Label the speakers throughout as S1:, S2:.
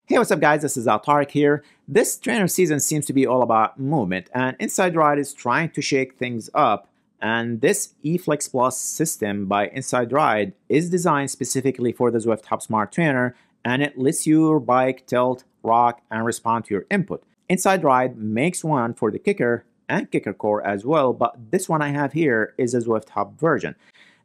S1: Hey, what's up guys, this is Tarek here. This trainer season seems to be all about movement, and InsideRide is trying to shake things up, and this eFlex Plus system by InsideRide is designed specifically for the Zwift Hub Smart Trainer, and it lets your bike tilt, rock, and respond to your input. InsideRide makes one for the Kicker and Kicker Core as well, but this one I have here is a Zwift Hub version.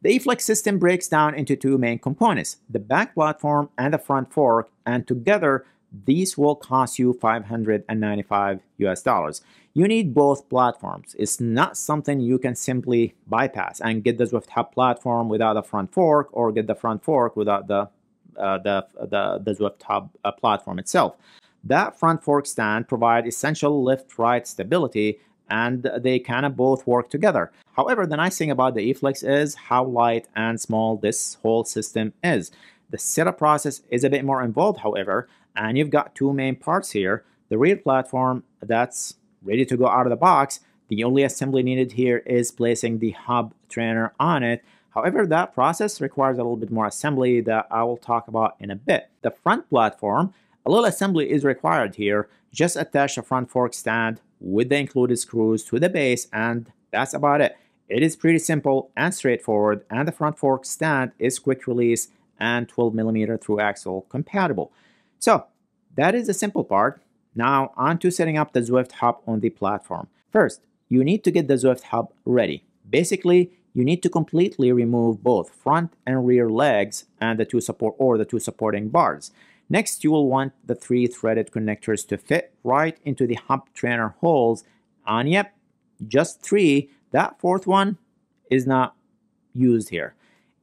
S1: The eFlex system breaks down into two main components, the back platform and the front fork, and together these will cost you $595 US. You need both platforms. It's not something you can simply bypass and get the Zwift Hub platform without a front fork, or get the front fork without the Zwift Hub platform itself. That front fork stand provides essential left-right stability, and they kind of both work together. However, the nice thing about the eFlex is how light and small this whole system is. The setup process is a bit more involved, however, and you've got two main parts here. The rear platform that's ready to go out of the box. The only assembly needed here is placing the hub trainer on it. However, that process requires a little bit more assembly that I will talk about in a bit. The front platform, a little assembly is required here. Just attach a front fork stand with the included screws to the base, and that's about it. It is pretty simple and straightforward, and the front fork stand is quick release and 12mm through axle compatible. So that is the simple part. Now on to setting up the Zwift Hub on the platform. First, you need to get the Zwift Hub ready. Basically, you need to completely remove both front and rear legs and the two supporting bars. Next, you will want the 3 threaded connectors to fit right into the hub trainer holes. And yep, just 3. That 4th one is not used here.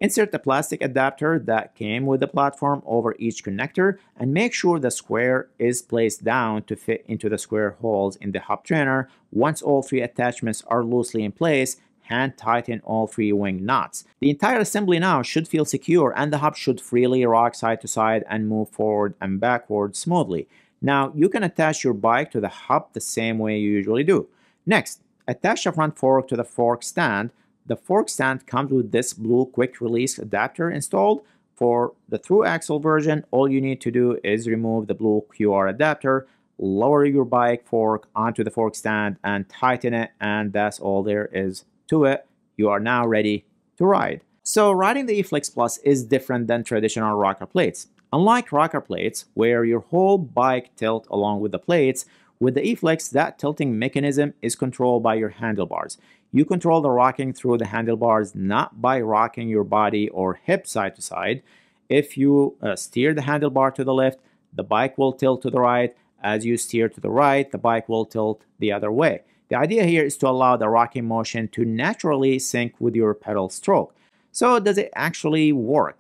S1: Insert the plastic adapter that came with the platform over each connector, and make sure the square is placed down to fit into the square holes in the hub trainer. Once all 3 attachments are loosely in place, hand tighten all 3 wing nuts. The entire assembly now should feel secure, and the hub should freely rock side to side and move forward and backward smoothly. Now you can attach your bike to the hub the same way you usually do. Next, attach the front fork to the fork stand. The fork stand comes with this blue quick release adapter installed. For the through axle version, all you need to do is remove the blue QR adapter, lower your bike fork onto the fork stand, and tighten it, and that's all there is to it. You are now ready to ride. So riding the eFlex Plus is different than traditional rocker plates. Unlike rocker plates, where your whole bike tilts along with the plates, with the eFlex, that tilting mechanism is controlled by your handlebars. You control the rocking through the handlebars, not by rocking your body or hip side to side. If you steer the handlebar to the left, the bike will tilt to the right. As you steer to the right, the bike will tilt the other way. The idea here is to allow the rocking motion to naturally sync with your pedal stroke. So does it actually work?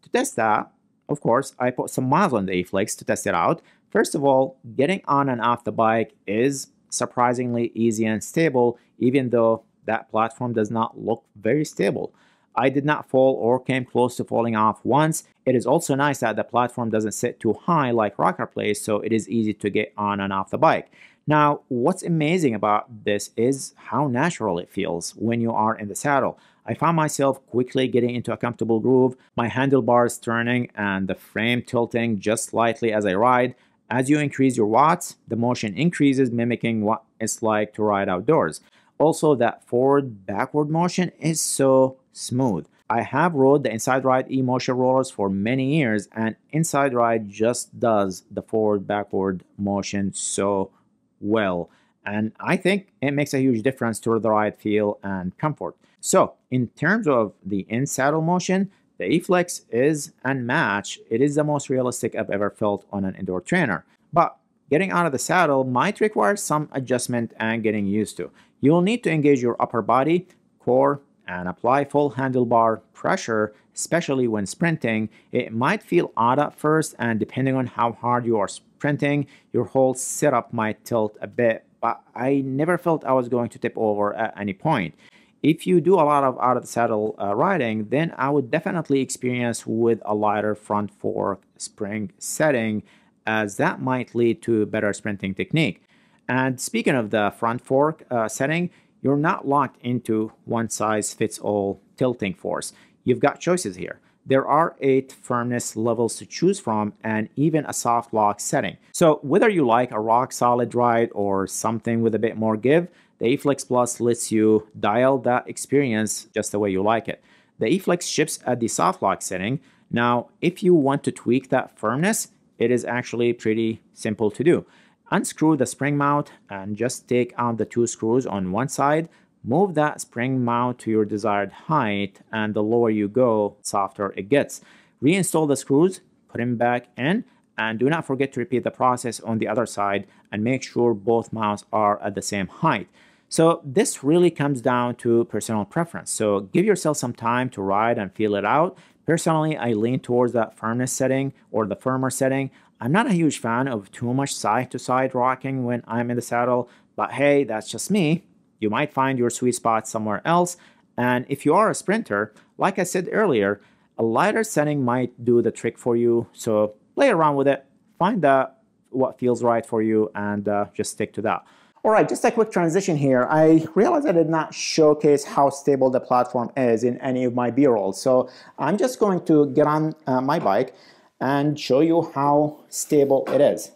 S1: To test that, of course, I put some miles on the eFlex to test it out. First of all, getting on and off the bike is surprisingly easy and stable, even though that platform does not look very stable. I did not fall or came close to falling off once. It is also nice that the platform doesn't sit too high like rocker plates, so it is easy to get on and off the bike. Now, what's amazing about this is how natural it feels when you are in the saddle. I found myself quickly getting into a comfortable groove, my handlebars turning and the frame tilting just slightly as I ride. As you increase your watts, the motion increases, mimicking what it's like to ride outdoors. Also, that forward-backward motion is so smooth. I have rode the InsideRide e-motion rollers for many years, and InsideRide just does the forward-backward motion so well. And I think it makes a huge difference to the ride feel and comfort. So, in terms of the in-saddle motion, the eFlex is unmatched. It is the most realistic I've ever felt on an indoor trainer. But getting out of the saddle might require some adjustment and getting used to. You'll need to engage your upper body, core, and apply full handlebar pressure, especially when sprinting. It might feel odd at first, and depending on how hard you are sprinting, your whole setup might tilt a bit, but I never felt I was going to tip over at any point. If you do a lot of out of the saddle riding, then I would definitely experience with a lighter front fork spring setting, as that might lead to better sprinting technique. And speaking of the front fork setting, you're not locked into one size fits all tilting force. You've got choices here. There are 8 firmness levels to choose from and even a soft lock setting. So whether you like a rock solid ride or something with a bit more give, the eFlex Plus lets you dial that experience just the way you like it. The eFlex ships at the soft lock setting. Now, if you want to tweak that firmness, it is actually pretty simple to do. Unscrew the spring mount and just take out the 2 screws on one side. Move that spring mount to your desired height, and the lower you go, softer it gets. Reinstall the screws, put them back in, and do not forget to repeat the process on the other side and make sure both mounts are at the same height. So this really comes down to personal preference. So give yourself some time to ride and feel it out. Personally, I lean towards that firmness setting or the firmer setting. I'm not a huge fan of too much side-to-side rocking when I'm in the saddle, but hey, that's just me. You might find your sweet spot somewhere else. And if you are a sprinter, like I said earlier, a lighter setting might do the trick for you. So play around with it, find out what feels right for you, and just stick to that. All right, just a quick transition here. I realized I did not showcase how stable the platform is in any of my B-rolls. So I'm just going to get on my bike and show you how stable it is.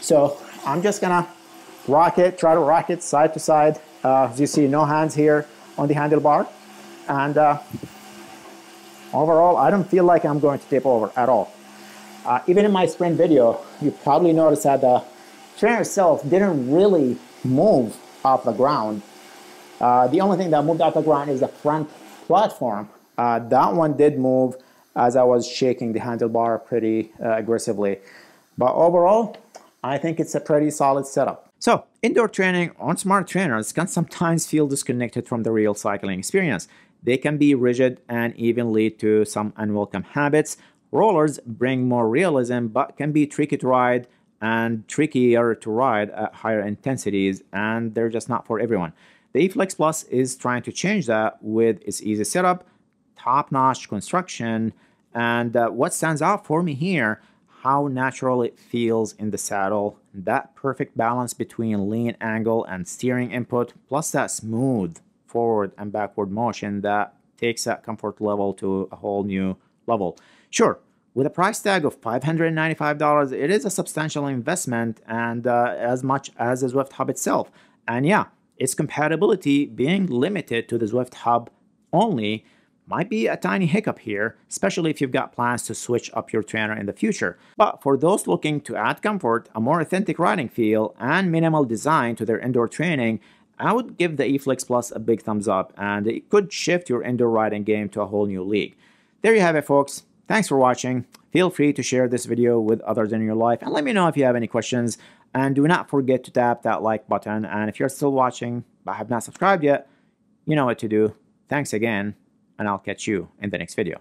S1: So I'm just gonna try to rock it side to side. As you see, no hands here on the handlebar. And overall, I don't feel like I'm going to tip over at all. Even in my sprint video, you probably noticed that the trainer itself didn't really move off the ground. The only thing that moved off the ground is the front platform. That one did move as I was shaking the handlebar pretty aggressively. But overall, I think it's a pretty solid setup. So, indoor training on smart trainers can sometimes feel disconnected from the real cycling experience. They can be rigid and even lead to some unwelcome habits. Rollers bring more realism but can be tricky to ride and trickier to ride at higher intensities, and they're just not for everyone. The eFlex Plus is trying to change that with its easy setup, top-notch construction, and what stands out for me here, how natural it feels in the saddle, that perfect balance between lean angle and steering input, plus that smooth forward and backward motion that takes that comfort level to a whole new level. Sure, with a price tag of $595, it is a substantial investment, and as much as the Zwift Hub itself. And yeah, its compatibility being limited to the Zwift Hub only might be a tiny hiccup here, especially if you've got plans to switch up your trainer in the future. But for those looking to add comfort, a more authentic riding feel, and minimal design to their indoor training, I would give the eFlex Plus a big thumbs up, and it could shift your indoor riding game to a whole new league. There you have it, folks. Thanks for watching. Feel free to share this video with others in your life, and let me know if you have any questions. And do not forget to tap that like button. And if you're still watching but have not subscribed yet, you know what to do. Thanks again, and I'll catch you in the next video.